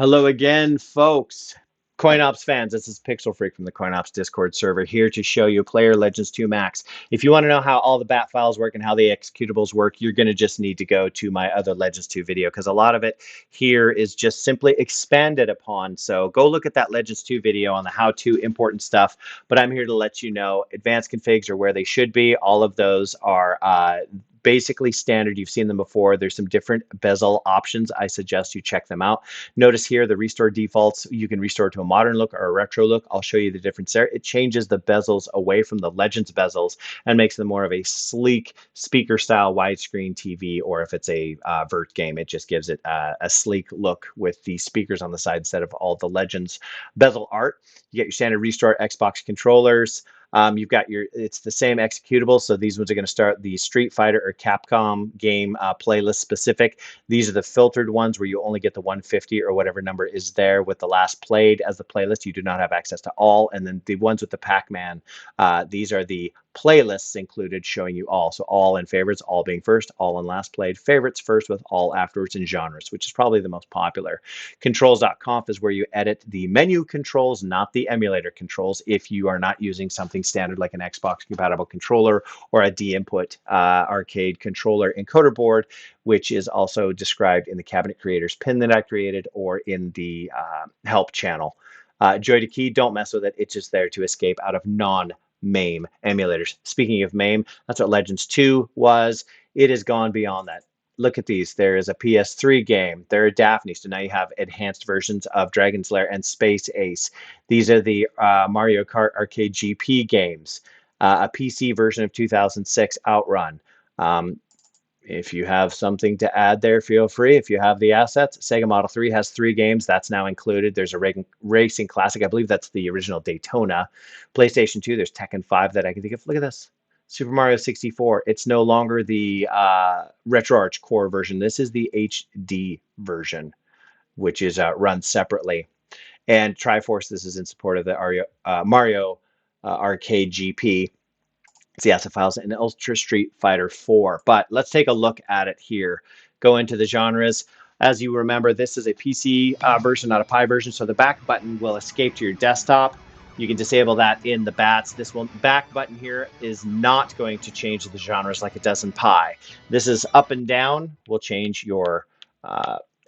Hello again, folks. CoinOps fans, this is Pixel Freak from the CoinOps Discord server here to show you Player Legends 2 Max. If you want to know how all the bat files work and how the executables work, you're going to just need to go to my other Legends 2 video because a lot of it here is just simply expanded upon. So go look at that Legends 2 video on the how-to important stuff. But I'm here to let you know advanced configs are where they should be. All of those are basically standard. You've seen them before. There's some different bezel options. I suggest you check them out. Notice here the restore defaults. You can restore to a modern look or a retro look. I'll show you the difference there. It changes the bezels away from the Legends bezels and makes them more of a sleek speaker style widescreen TV, or if it's a vert game, it just gives it a sleek look with the speakers on the side instead of all the Legends bezel art. You get your standard restore Xbox controllers. You've got it's the same executable. So these ones are going to start the Street Fighter or Capcom game playlist specific. These are the filtered ones where you only get the 150 or whatever number is there with the last played as the playlist. You do not have access to all. And then the ones with the Pac-Man, these are the playlists included showing you all. So all in favorites, all being first, all in last played, favorites first with all afterwards, and genres, which is probably the most popular. Controls.conf is where you edit the menu controls, not the emulator controls, if you are not using something standard like an Xbox compatible controller or a D-input arcade controller encoder board, which is also described in the cabinet creators pin that I created or in the help channel. Joy to key, don't mess with it. It's just there to escape out of non-MAME emulators. Speaking of MAME, that's what Legends 2 was. It has gone beyond that. Look at these. There is a PS3 game. There are Daphne. So now you have enhanced versions of Dragon's Lair and Space Ace. These are the Mario Kart Arcade GP games. A PC version of 2006 Outrun. If you have something to add there, feel free. If you have the assets, Sega Model 3 has 3 games. That's now included. There's a racing classic. I believe that's the original Daytona. PlayStation 2, there's Tekken 5 that I can think of. Look at this. Super Mario 64. It's no longer the RetroArch Core version. This is the HD version, which is run separately. And Triforce, this is in support of the Mario Arcade GP. It's the asset files in Ultra Street Fighter 4. But let's take a look at it here. Go into the genres. As you remember, this is a PC version, not a Pi version. So the back button will escape to your desktop. You can disable that in the bats. This back button here is not going to change the genres like it does in Pi. This is up and down. Will change your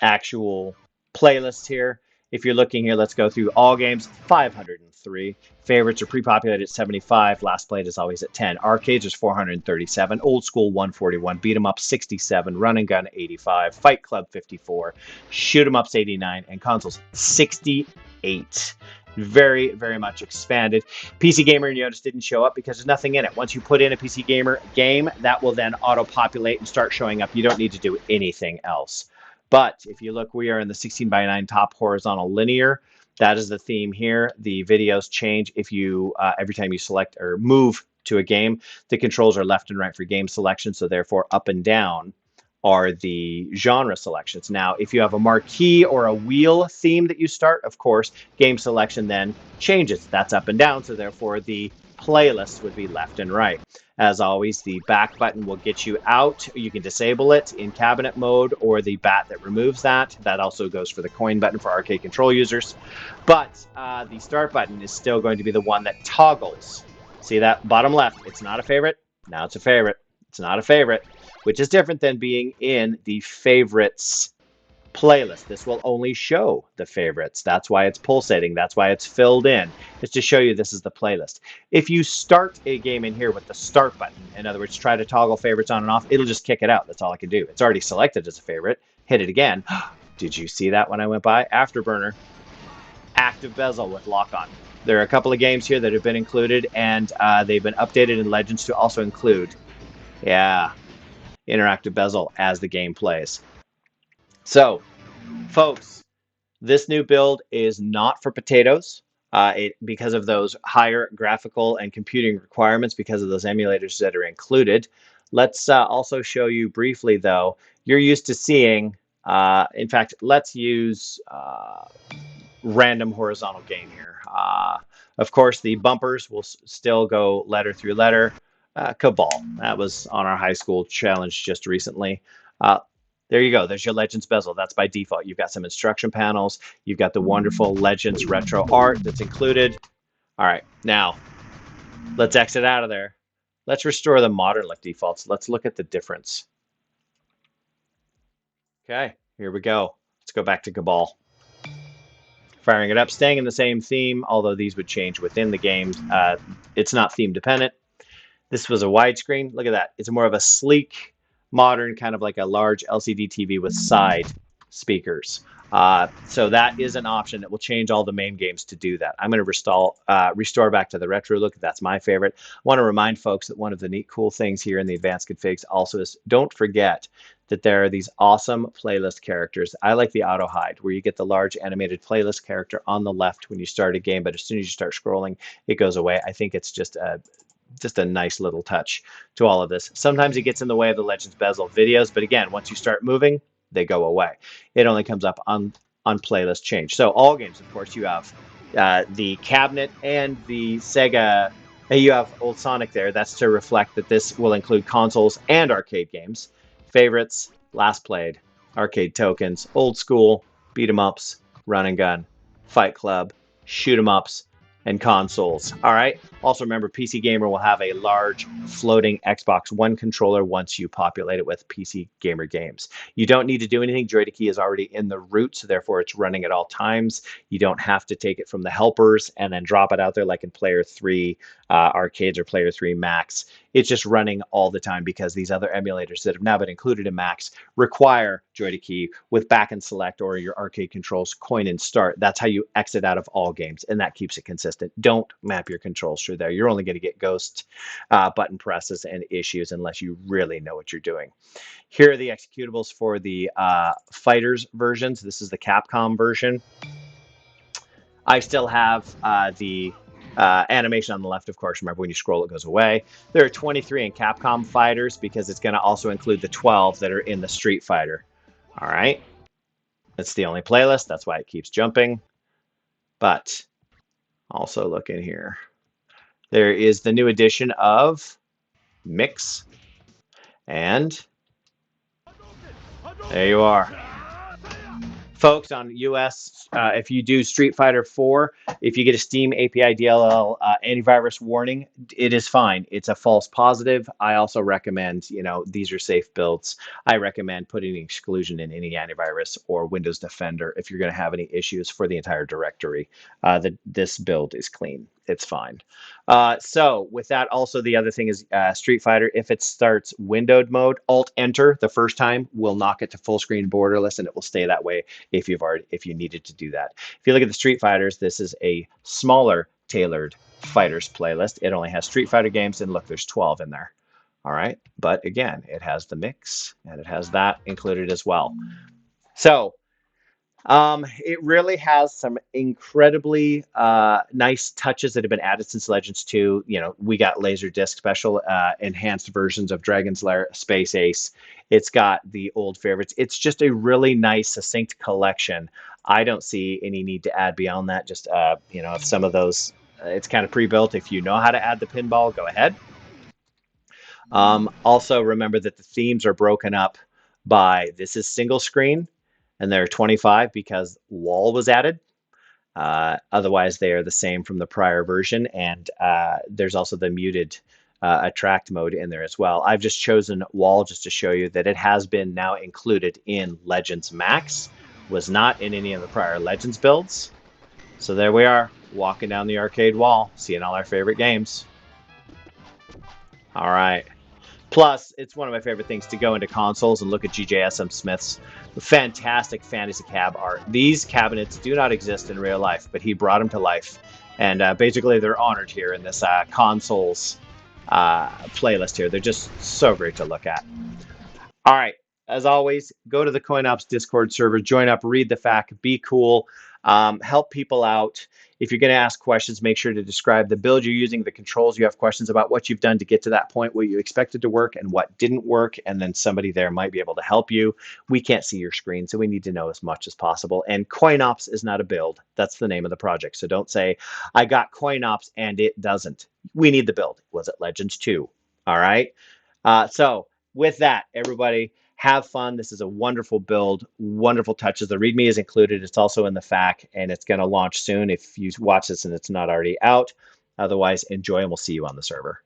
actual playlist here. If you're looking here, let's go through all games. 503. Favorites are pre-populated at 75. Last played is always at 10. Arcades is 437. Old School 141. Beat 'em up 67. Run and Gun 85. Fight Club 54. Shoot 'em ups 89. And consoles 68. Very, very much expanded. PC Gamer, you notice, didn't show up because there's nothing in it. Once you put in a PC Gamer game, that will then auto-populate and start showing up. You don't need to do anything else. But if you look, we are in the 16:9 top horizontal linear. That is the theme here. The videos change if you every time you select or move to a game. The controls are left and right for game selection, so therefore up and down are the genre selections. Now, if you have a marquee or a wheel theme that you start, of course, game selection then changes. That's up and down, so therefore the playlist would be left and right. As always, the back button will get you out. You can disable it in cabinet mode or the bat that removes that. That also goes for the coin button for arcade control users. But the start button is still going to be the one that toggles. See that bottom left? It's not a favorite. Now it's a favorite. It's not a favorite, which is different than being in the favorites playlist. This will only show the favorites. That's why it's pulsating. That's why it's filled in. It's to show you this is the playlist. If you start a game in here with the start button, in other words, try to toggle favorites on and off, it'll just kick it out. That's all I can do. It's already selected as a favorite. Hit it again. Did you see that when I went by? Afterburner. Active bezel with lock-on. There are a couple of games here that have been included, and they've been updated in Legends to also include, interactive bezel as the game plays. So, folks, this new build is not for potatoes because of those higher graphical and computing requirements, because of those emulators that are included. Let's also show you briefly, though. You're used to seeing, in fact, let's use random horizontal game here. Of course, the bumpers will still go letter through letter. Cabal, that was on our high school challenge just recently. There you go. There's your Legends bezel. That's by default. You've got some instruction panels. You've got the wonderful Legends retro art that's included. All right, now let's exit out of there. Let's restore the modern look defaults. Let's look at the difference. Okay, here we go. Let's go back to Cabal. Firing it up, staying in the same theme, although these would change within the games. It's not theme dependent. This was a widescreen. Look at that. It's more of a sleek, modern, kind of like a large LCD TV with side speakers. So that is an option. It will change all the main games to do that. I'm going to restore back to the retro look. That's my favorite. I want to remind folks that one of the neat, cool things here in the advanced configs also is don't forget that there are these awesome playlist characters. I like the auto hide, where you get the large animated playlist character on the left when you start a game, but as soon as you start scrolling, it goes away. I think it's just a nice little touch to all of this. Sometimes it gets in the way of the Legends bezel videos, but again, once you start moving, they go away. It only comes up on playlist change. So all games, of course, you have the cabinet and the Sega. You have old Sonic there. That's to reflect that this will include consoles and arcade games. Favorites, last played, arcade tokens, old school, beat 'em ups, run and gun, Fight Club, shoot 'em ups, and consoles. All right. Also remember, PC Gamer will have a large floating Xbox One controller once you populate it with PC Gamer games. You don't need to do anything. Joy-to-Key is already in the root, so therefore it's running at all times. You don't have to take it from the helpers and then drop it out there like in Player 3 arcades or Player 3 Max. It's just running all the time because these other emulators that have now been included in Max require Joy-to-Key with back and select or your arcade controls coin and start. That's how you exit out of all games, and that keeps it consistent. Don't map your controls through there. You're only going to get ghost button presses and issues unless you really know what you're doing. Here are the executables for the fighters versions. This is the Capcom version. I still have the animation on the left, of course. Remember, when you scroll, it goes away. There are 23 in Capcom fighters because it's going to also include the 12 that are in the Street Fighter. All right. That's the only playlist. That's why it keeps jumping. But also look in here. There is the new edition of Mix. And there you are. Folks, on US, if you do Street Fighter 4, if you get a Steam API DLL antivirus warning, it is fine. It's a false positive. I also recommend, these are safe builds. I recommend putting an exclusion in any antivirus or Windows Defender if you're going to have any issues for the entire directory. This build is clean. It's fine. So with that, also the other thing is Street Fighter, if it starts windowed mode, Alt-Enter the first time will knock it to full screen borderless, and it will stay that way if you needed to do that. If you look at the Street Fighters, this is a smaller tailored fighters playlist. It only has Street Fighter games, and look, there's 12 in there. All right, but again, it has the mix, and it has that included as well. So it really has some incredibly nice touches that have been added since Legends 2. We got Laserdisc special enhanced versions of Dragon's Lair, Space Ace. It's got the old favorites. It's just a really nice, succinct collection. I don't see any need to add beyond that. Just, if some of those, it's kind of pre-built. If you know how to add the pinball, go ahead. Also, remember that the themes are broken up by, this is single screen, and there are 25 because wall was added. Otherwise, they are the same from the prior version, and there's also the muted attract mode in there as well. I've just chosen wall just to show you that it has been now included in Legends Max, was not in any of the prior Legends builds. So there we are, walking down the arcade wall, seeing all our favorite games. All right. Plus, it's one of my favorite things to go into consoles and look at GJSM Smith's fantastic fantasy cab art. These cabinets do not exist in real life, but he brought them to life. And basically, they're honored here in this consoles playlist here. They're just so great to look at. All right. As always, go to the CoinOps Discord server, join up, read the FAQ, be cool, help people out. If you're going to ask questions, make sure to describe the build you're using, the controls you have questions about, what you've done to get to that point, what you expected to work and what didn't work, and then somebody there might be able to help you. We can't see your screen, so we need to know as much as possible. And CoinOps is not a build. That's the name of the project. So don't say, I got CoinOps and it doesn't. We need the build. Was it Legends 2? All right. So with that, everybody, Have fun. This is a wonderful build, wonderful touches. The README is included. It's also in the FAQ, and it's going to launch soon if you watch this and it's not already out. Otherwise, enjoy, and we'll see you on the server.